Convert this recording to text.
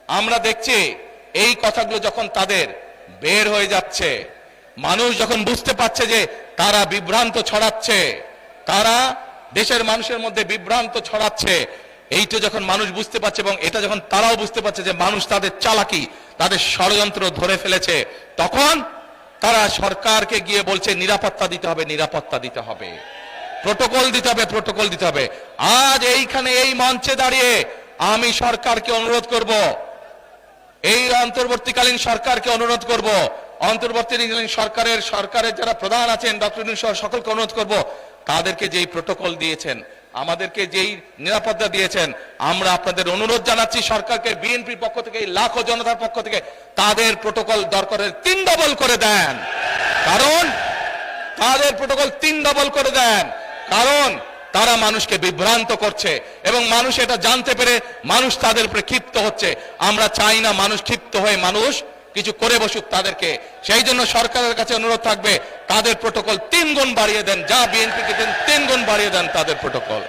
আমরা দেখছি এই কথাগুলো যখন তাদের বের হয়ে যাচ্ছে, মানুষ যখন বুঝতে পারছে যে তারা বিভ্রান্ত ছড়াচ্ছে, তারা দেশের মানুষের মধ্যে বিভ্রান্ত ছড়াচ্ছে, এইটা যখন মানুষ বুঝতে পারছে এবং এটা যখন তারাও বুঝতে পারছে যে মানুষ তাদের চালাকি, তাদের ষড়যন্ত্র ধরে ফেলেছে, তখন তারা সরকারকে গিয়ে বলছে নিরাপত্তা দিতে হবে, নিরাপত্তা দিতে হবে, প্রোটোকল দিতে হবে, প্রোটোকল দিতে হবে। আজ এইখানে এই মঞ্চে দাঁড়িয়ে আমি সরকারকে অনুরোধ করব, এই অন্তর্বর্তীকালীন সরকারকে অনুরোধ করব, অন্তর্বর্তীকালীন সরকারের যারা প্রধান আছেন ডক্টর ইউনূস সহ সকলকে অনুরোধ করব, তাদেরকে যেই প্রোটোকল দিয়েছেন, আমাদেরকে যেই নিরাপত্তা দিয়েছেন, আমরা আপনাদের অনুরোধ জানাচ্ছি সরকারকে, বিএনপির পক্ষ থেকে, লাখো জনতার পক্ষ থেকে তাদের প্রোটোকল দরকারের 3 ডবল করে দেন। কারণ তাদের প্রোটোকল 3 ডবল করে দেন, কারণ তারা মানুষকে বিভ্রান্ত করছে এবং মানুষ এটা জানতে পেরে মানুষ তাদের উপরে ক্ষিপ্ত হচ্ছে। আমরা চাই না মানুষ ক্ষিপ্ত হয়ে মানুষ কিছু করে বসুক তাদেরকে। সেই জন্য সরকারের কাছে অনুরোধ থাকবে তাদের প্রোটোকল 3 গুণ বাড়িয়ে দেন, যা বিএনপিকে দেন 3 গুণ বাড়িয়ে দেন তাদের প্রোটোকল।